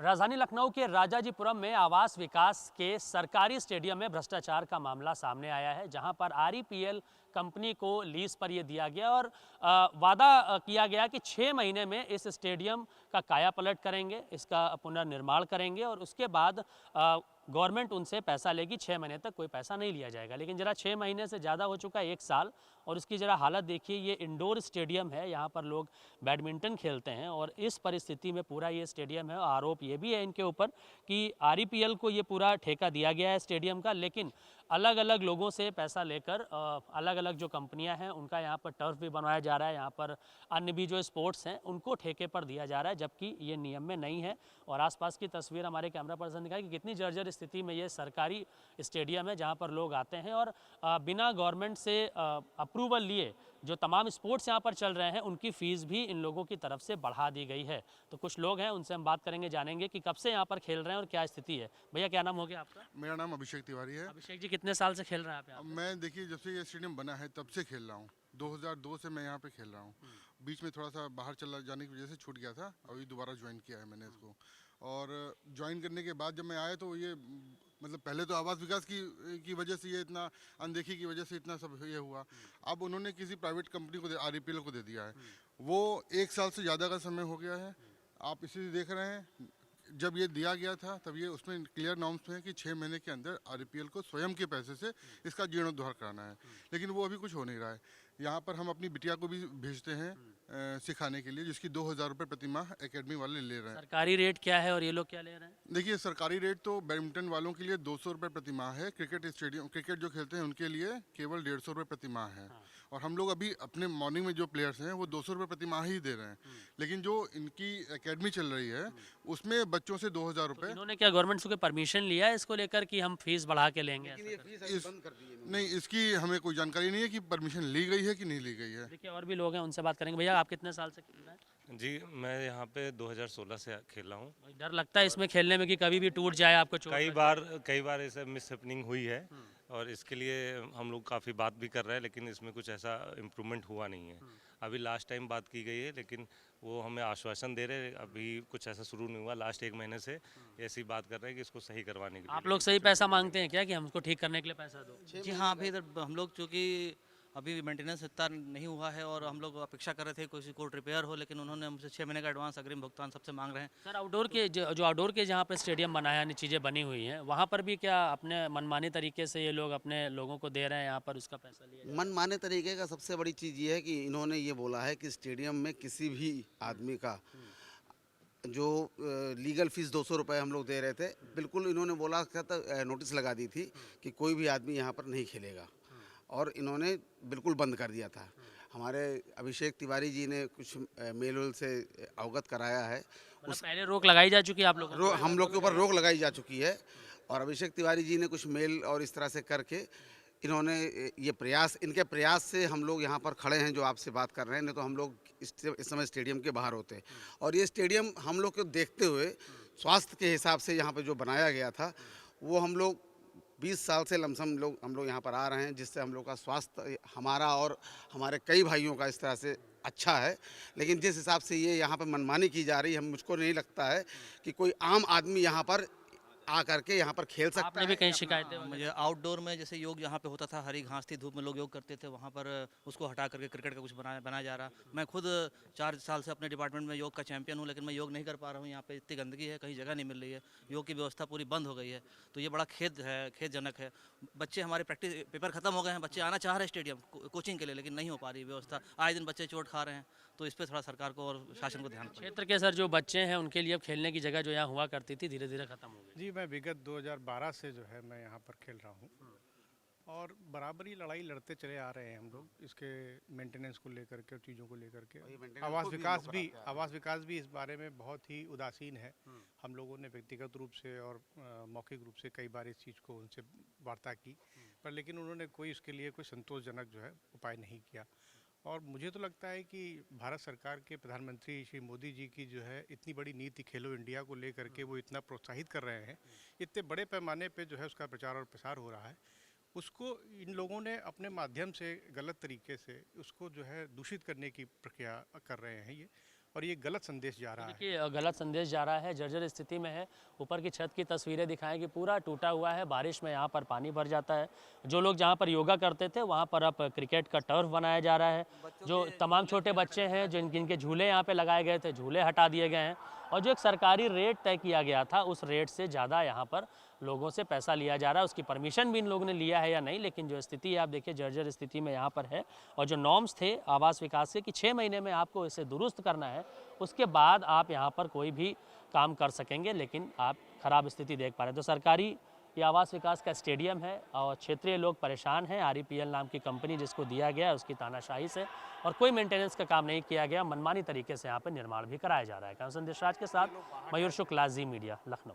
राजधानी लखनऊ के राजाजीपुरम में आवास विकास के सरकारी स्टेडियम में भ्रष्टाचार का मामला सामने आया है, जहां पर आरईपीएल कंपनी को लीज पर यह दिया गया और वादा किया गया कि 6 महीने में इस स्टेडियम का कायापलट करेंगे, इसका पुनर्निर्माण करेंगे और उसके बाद गवर्नमेंट उनसे पैसा लेगी। 6 महीने तक कोई पैसा नहीं लिया जाएगा। लेकिन जरा 6 महीने से ज़्यादा हो चुका है, 1 साल, और उसकी ज़रा हालत देखिए। ये इंडोर स्टेडियम है, यहाँ पर लोग बैडमिंटन खेलते हैं और इस परिस्थिति में पूरा ये स्टेडियम है। आरोप ये भी है इनके ऊपर कि आरईपीएल को ये पूरा ठेका दिया गया है स्टेडियम का, लेकिन अलग अलग लोगों से पैसा लेकर अलग अलग जो कंपनियां हैं उनका यहाँ पर टर्फ भी बनवाया जा रहा है, यहाँ पर अन्य भी जो स्पोर्ट्स हैं उनको ठेके पर दिया जा रहा है, जबकि ये नियम में नहीं है। और आसपास की तस्वीर हमारे कैमरा पर्सन दिखाई कि कितनी जर्जर स्थिति में ये सरकारी स्टेडियम है, जहाँ पर लोग आते हैं और बिना गवर्नमेंट से अप्रूवल लिए जो तमाम स्पोर्ट्स यहाँ पर चल रहे हैं उनकी फ़ीस भी इन लोगों की तरफ से बढ़ा दी गई है। तो कुछ लोग हैं, उनसे हम बात करेंगे, जानेंगे कि कब से यहाँ पर खेल रहे हैं और क्या स्थिति है। भैया, क्या नाम हो गया आपका? मेरा नाम अभिषेक तिवारी है। अभिषेक जी, कितने साल से खेल रहे हैं आप यहाँ पे? मैं देखिए जब से ये स्टेडियम बना है तब से खेल रहा हूँ। 2002 से मैं यहाँ पे खेल रहा हूँ। बीच में थोड़ा सा बाहर चला जाने की वजह से छूट गया था, अभी दोबारा ज्वाइन किया है मैंने इसको। और ज्वाइन करने के बाद जब मैं आया तो ये मतलब पहले तो आवास विकास की वजह से ये इतना अनदेखी की वजह से इतना सब ये हुआ। अब उन्होंने किसी प्राइवेट कंपनी को आरईपीएल को दे दिया है। वो 1 साल से ज़्यादा का समय हो गया है। आप इसी देख रहे हैं, जब ये दिया गया था तब ये उसमें क्लियर नॉर्म्स में है कि 6 महीने के अंदर आरईपीएल को स्वयं के पैसे से इसका जीर्णोद्धार कराना है, लेकिन वो अभी कुछ हो नहीं रहा है। यहाँ पर हम अपनी बिटिया को भी भेजते हैं सिखाने के लिए, जिसकी 2,000 रुपये प्रति माह एकेडमी वाले ले रहे हैं। सरकारी रेट क्या है और ये लोग क्या ले रहे हैं? देखिए, सरकारी रेट तो बैडमिंटन वालों के लिए 200 रुपये प्रति माह है। क्रिकेट जो खेलते हैं उनके लिए केवल 150 रुपये प्रति माह है। और हम लोग अभी अपने मॉर्निंग में जो प्लेयर्स हैं वो 200 रुपये प्रति माह ही दे रहे हैं। लेकिन जो इनकी एकेडमी चल रही है उसमें बच्चों से 2,000 रुपये। इन्होंने क्या गवर्नमेंट से कोई परमिशन लिया है इसको लेकर कि हम फीस बढ़ा के लेंगे? नहीं, इसकी हमें कोई जानकारी नहीं है कि परमिशन ली गई है कि नहीं ली गई है। देखिए, और भी लोग हैं, उनसे बात करेंगे। भैया, आप कितने साल से खेल रहे हैं? जी, मैं यहाँ पे 2016 से खेला हूँ। डर लगता है इसमें खेलने में कि कभी भी टूट जाए, आपको चोट कई लग बार ऐसे मिसहैपनिंग हुई है और इसके लिए हम लोग काफ़ी बात भी कर रहे हैं, लेकिन इसमें कुछ ऐसा इम्प्रूवमेंट हुआ नहीं है। अभी लास्ट टाइम बात की गई है, लेकिन वो हमें आश्वासन दे रहे हैं, अभी कुछ ऐसा शुरू नहीं हुआ। लास्ट 1 महीने से ऐसी बात कर रहे हैं कि इसको सही करवाने के लिए। आप लोग सही पैसा मांगते हैं क्या कि हमको ठीक करने के लिए पैसा दो? जी हाँ, अभी इधर हम लोग चूँकि अभी मेंटेनेंस इतना नहीं हुआ है और हम लोग अपेक्षा कर रहे थे किसी कोर्ट रिपेयर हो, लेकिन उन्होंने हमसे 6 महीने का एडवांस अग्रिम भुगतान सबसे मांग रहे हैं। सर, आउटडोर के जो आउटडोर के जहाँ पर स्टेडियम बनाया है, चीज़ें बनी हुई हैं, वहाँ पर भी क्या अपने मनमानी तरीके से ये लोग अपने लोगों को दे रहे हैं, यहाँ पर उसका पैसा लिया जाए? मनमाने तरीके का सबसे बड़ी चीज़ ये है कि इन्होंने ये बोला है कि स्टेडियम में किसी भी आदमी का जो लीगल फीस 200 रुपये हम लोग दे रहे थे, बिल्कुल इन्होंने बोला था, नोटिस लगा दी थी कि कोई भी आदमी यहाँ पर नहीं खेलेगा, और इन्होंने बिल्कुल बंद कर दिया था। हमारे अभिषेक तिवारी जी ने कुछ मेल वेल से अवगत कराया है। मतलब पहले रोक लगाई जा चुकी है आप लोगों को? हम लोग के ऊपर रोक लगाई जा चुकी है, और अभिषेक तिवारी जी ने कुछ मेल और इस तरह से करके इन्होंने इनके प्रयास से हम लोग यहाँ पर खड़े हैं जो आपसे बात कर रहे हैं, नहीं तो हम लोग इस समय स्टेडियम के बाहर होते। और ये स्टेडियम हम लोग को देखते हुए स्वास्थ्य के हिसाब से यहाँ पे जो बनाया गया था, वो हम लोग 20 साल से लमसम हम लोग यहाँ पर आ रहे हैं, जिससे हम लोग का स्वास्थ्य हमारा और हमारे कई भाइयों का इस तरह से अच्छा है। लेकिन जिस हिसाब से ये यहाँ पर मनमानी की जा रही है, मुझको नहीं लगता है कि कोई आम आदमी यहाँ पर आ करके यहाँ पर खेल सकता आपने है। भी कहीं शिकायतें मुझे आउटडोर में जैसे योग यहाँ पे होता था, हरी घास थी, धूप में लोग योग करते थे, वहाँ पर उसको हटा करके क्रिकेट का कुछ बनाया जा रहा। मैं खुद 4 साल से अपने डिपार्टमेंट में योग का चैंपियन हूँ, लेकिन मैं योग नहीं कर पा रहा हूँ। यहाँ पे इतनी गंदगी है, कहीं जगह नहीं मिल रही है, योग की व्यवस्था पूरी बंद हो गई है। तो ये बड़ा खेदजनक है। बच्चे हमारे प्रैक्टिस पेपर खत्म हो गए हैं, बच्चे आना चाह रहे हैं स्टेडियम कोचिंग के लिए, लेकिन नहीं हो पा रही व्यवस्था। आए दिन बच्चे चोट खा रहे हैं, तो इस पर थोड़ा सरकार को और शासन को ध्यान क्षेत्र के सर जो बच्चे हैं उनके लिए अब खेलने की जगह जो यहाँ हुआ करती थी धीरे धीरे खत्म हो गई? जी, मैं विगत 2012 से जो है मैं यहाँ पर खेल रहा हूँ, और बराबरी लड़ाई लड़ते चले आ रहे हैं हम लोग इसके मेंटेनेंस को लेकर के और चीज़ों को लेकर के। आवास विकास भी इस बारे में बहुत ही उदासीन है। हम लोगों ने व्यक्तिगत रूप से और मौखिक रूप से कई बार इस चीज़ को उनसे वार्ता की, पर लेकिन उन्होंने कोई इसके लिए कोई संतोषजनक जो है उपाय नहीं किया। और मुझे तो लगता है कि भारत सरकार के प्रधानमंत्री श्री मोदी जी की जो है इतनी बड़ी नीति खेलो इंडिया को लेकर के वो इतना प्रोत्साहित कर रहे हैं, इतने बड़े पैमाने पे जो है उसका प्रचार और प्रसार हो रहा है, उसको इन लोगों ने अपने माध्यम से गलत तरीके से उसको जो है दूषित करने की प्रक्रिया कर रहे हैं ये। और ये गलत संदेश जा रहा है। देखिए गलत संदेश जा रहा है, जर्जर स्थिति में है। ऊपर की छत की तस्वीरें दिखाएं कि पूरा टूटा हुआ है, बारिश में यहाँ पर पानी भर जाता है। जो लोग जहाँ पर योगा करते थे वहाँ पर अब क्रिकेट का टर्फ बनाया जा रहा है। जो तमाम छोटे बच्चे हैं जिनके झूले यहाँ पे लगाए गए थे, झूले हटा दिए गए हैं। और जो एक सरकारी रेट तय किया गया था उस रेट से ज़्यादा यहाँ पर लोगों से पैसा लिया जा रहा है। उसकी परमिशन भी इन लोगों ने लिया है या नहीं, लेकिन जो स्थिति है आप देखिए जर्जर स्थिति में यहाँ पर है। और जो नॉर्म्स थे आवास विकास के कि 6 महीने में आपको इसे दुरुस्त करना है, उसके बाद आप यहाँ पर कोई भी काम कर सकेंगे, लेकिन आप खराब स्थिति देख पा रहे हैं। तो सरकारी ये आवास विकास का स्टेडियम है और क्षेत्रीय लोग परेशान हैं। REPL नाम की कंपनी जिसको दिया गया है उसकी तानाशाही से, और कोई मेंटेनेंस का काम नहीं किया गया, मनमानी तरीके से यहाँ पर निर्माण भी कराया जा रहा है। संदेश राज के साथ मयूर शुक्ला, जी मीडिया, लखनऊ।